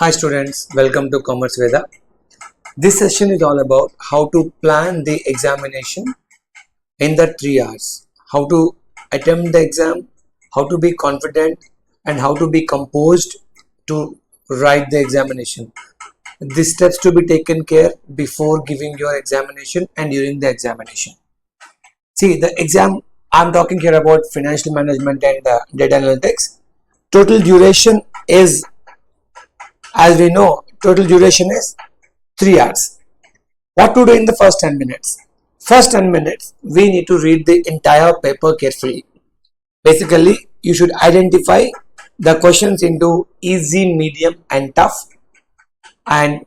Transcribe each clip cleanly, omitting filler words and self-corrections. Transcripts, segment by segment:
Hi students, welcome to Commerce Veda. This session is all about how to plan the examination in the 3 hours. How to attempt the exam, how to be confident and how to be composed to write the examination. These steps to be taken care before giving your examination and during the examination. See, the exam I'm talking here about financial management and data analytics. Total duration is, as we know, total duration is 3 hours. What to do in the first 10 minutes? First 10 minutes, we need to read the entire paper carefully. Basically, you should identify the questions into easy, medium and tough. And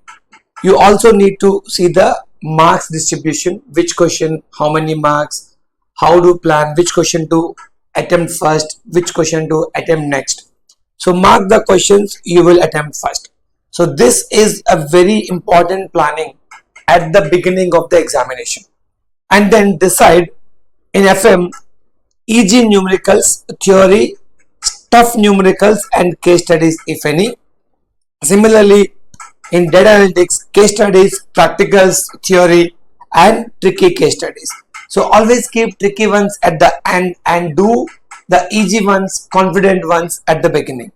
you also need to see the marks distribution, which question, how many marks, how to plan, which question to attempt first, which question to attempt next. So mark the questions you will attempt first. So this is a very important planning at the beginning of the examination. And then decide in FM, easy numericals, theory, tough numericals and case studies if any. Similarly, in data analytics, case studies, practicals, theory and tricky case studies. So always keep tricky ones at the end and do the easy ones, confident ones at the beginning.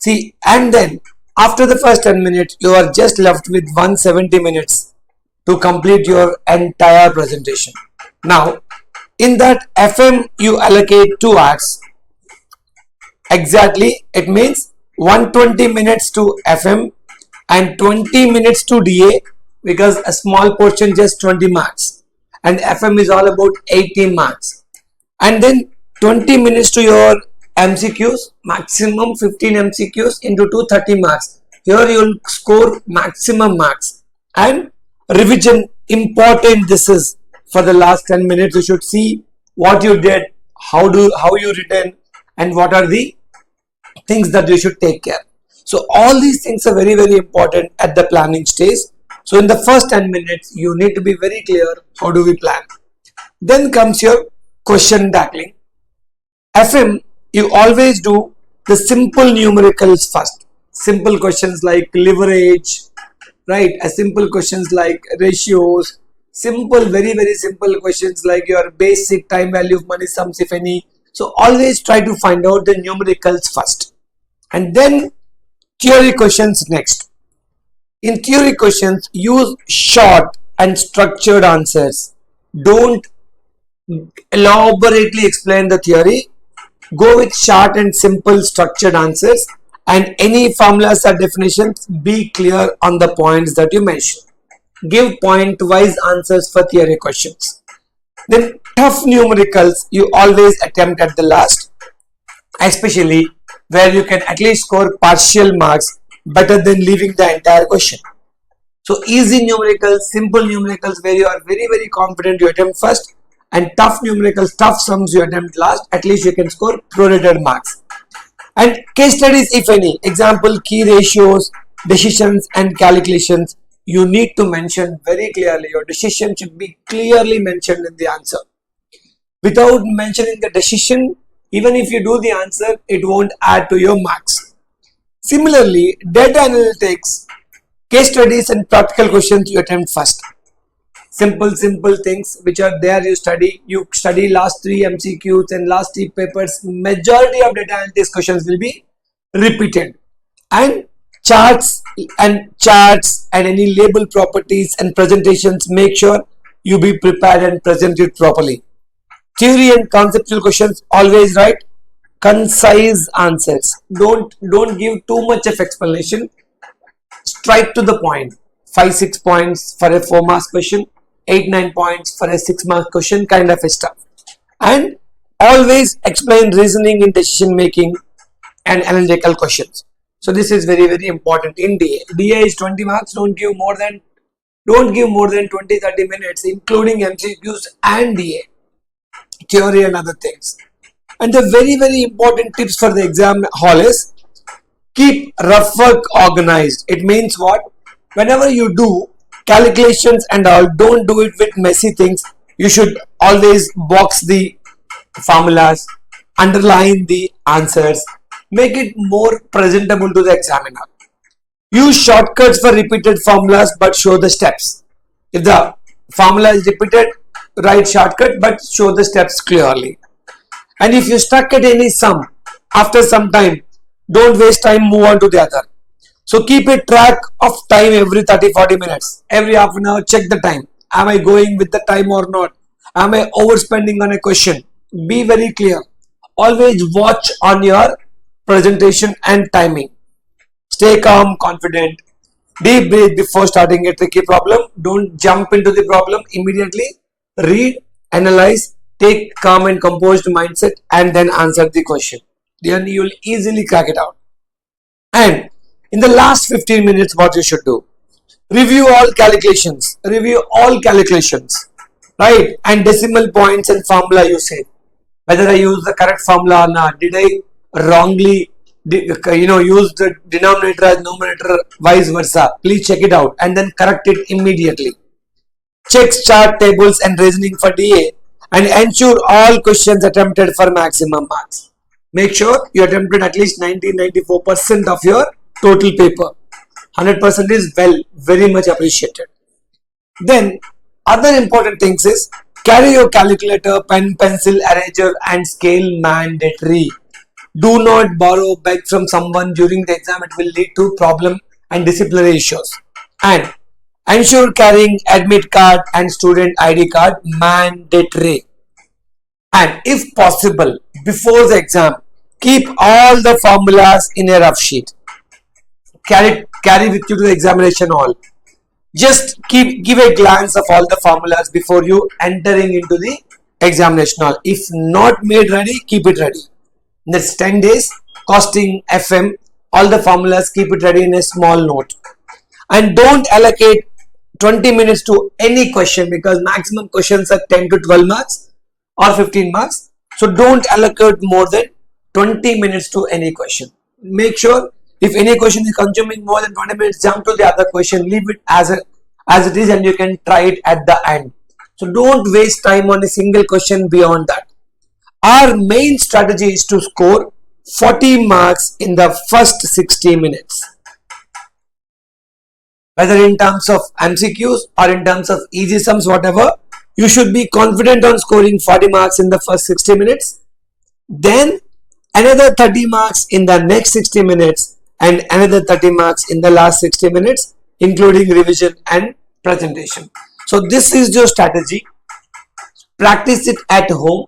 See, and then after the first 10 minutes, you are just left with 170 minutes to complete your entire presentation. Now, in that FM, you allocate 2 hours. Exactly, it means 120 minutes to FM and 20 minutes to DA because a small portion just 20 marks and FM is all about 80 marks. And then 20 minutes to your MCQs, maximum 15 MCQs into 230 marks. Here you will score maximum marks. And revision, important this is for the last 10 minutes. You should see what you did, how you written and what are the things that you should take care. So all these things are very important at the planning stage. So in the first 10 minutes, you need to be very clear how do we plan. Then comes your question tackling. FM, you always do the simple numericals first. Simple questions like leverage, right? Simple questions like ratios, simple, very simple questions like your basic time value of money sums if any. So always try to find out the numericals first and then theory questions next. In theory questions, use short and structured answers. Don't elaborately explain the theory. Go with short and simple structured answers and any formulas or definitions, be clear on the points that you mention. Give point-wise answers for theory questions. Then tough numericals, you always attempt at the last, especially where you can at least score partial marks better than leaving the entire question. So easy numericals, simple numericals where you are very confident you attempt first and tough numericals, tough sums you attempt last, at least you can score prorated marks. And case studies if any, example key ratios, decisions and calculations, you need to mention very clearly. Your decision should be clearly mentioned in the answer. Without mentioning the decision, even if you do the answer, it won't add to your marks. Similarly, data analytics, case studies and practical questions you attempt first. Simple things which are there you study last 3 MCQs and last 3 papers. Majority of data analytics questions will be repeated. And charts and any label properties and presentations, make sure you be prepared and present it properly. Theory and conceptual questions, always write concise answers. Don't give too much of explanation. Straight to the point. 5-6 points for a 4 marks question, 8-9 points for a 6 mark question, kind of stuff. And always explain reasoning in decision making and analytical questions. So this is very important in DA. DA is 20 marks. Don't give more than 20-30 minutes, including MCQs and DA, theory and other things. And the very important tips for the exam hall is keep rough work organized. It means what? Whenever you do calculations and all, don't do it with messy things. You should always box the formulas, underline the answers, make it more presentable to the examiner. Use shortcuts for repeated formulas but show the steps. If the formula is repeated, write shortcut but show the steps clearly. And if you stuck at any sum, after some time, don't waste time, move on to the other. So keep a track of time every 30-40 minutes. Every half an hour, check the time. Am I going with the time or not? Am I overspending on a question? Be very clear. Always watch on your presentation and timing. Stay calm, confident. Deep breath before starting a tricky problem. Don't jump into the problem immediately. Read, analyze, take calm and composed mindset and then answer the question. Then you will easily crack it out. And in the last 15 minutes, what you should do? Review all calculations. Review all calculations. Right? And decimal points and formula you say. Whether I use the correct formula or not. Did I wrongly use the denominator as numerator, vice versa? Please check it out and then correct it immediately. Check chart tables and reasoning for DA and ensure all questions attempted for maximum marks. Make sure you attempted at least 90-94% of your total paper. 100% is very much appreciated. Then other important things is carry your calculator, pen, pencil, eraser and scale mandatory. Do not borrow, beg from someone during the exam. It will lead to problem and disciplinary issues. And ensure carrying admit card and student ID card mandatory. And if possible, before the exam, keep all the formulas in a rough sheet. Carry with you to the examination hall. Just give a glance of all the formulas before you entering into the examination hall. If not made ready, keep it ready. Next 10 days, costing FM, all the formulas, keep it ready in a small note. And don't allocate 20 minutes to any question because maximum questions are 10 to 12 marks or 15 marks. So don't allocate more than 20 minutes to any question. Make sure if any question is consuming more than 20 minutes, jump to the other question, leave it as it is and you can try it at the end. So don't waste time on a single question beyond that. Our main strategy is to score 40 marks in the first 60 minutes. Whether in terms of MCQs or in terms of easy sums, whatever, you should be confident on scoring 40 marks in the first 60 minutes. Then another 30 marks in the next 60 minutes and another 30 marks in the last 60 minutes, including revision and presentation. So this is your strategy. Practice it at home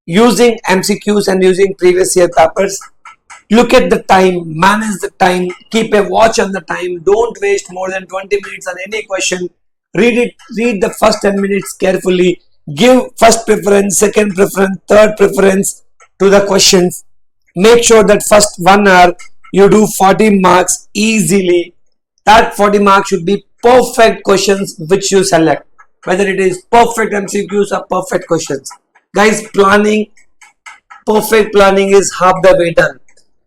using MCQs and using previous year papers. Look at the time, manage the time, keep a watch on the time. Don't waste more than 20 minutes on any question. Read the first 10 minutes carefully. Give first preference, second preference, third preference to the questions. Make sure that first 1 hour you do 40 marks easily. That 40 marks should be perfect questions which you select. Whether it is perfect MCQs or perfect questions. Guys, perfect planning is half the way done.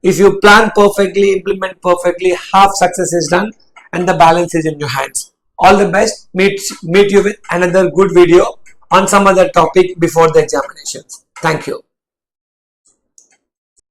If you plan perfectly, implement perfectly, half success is done and the balance is in your hands. All the best. Meet you with another good video on some other topic before the examinations. Thank you.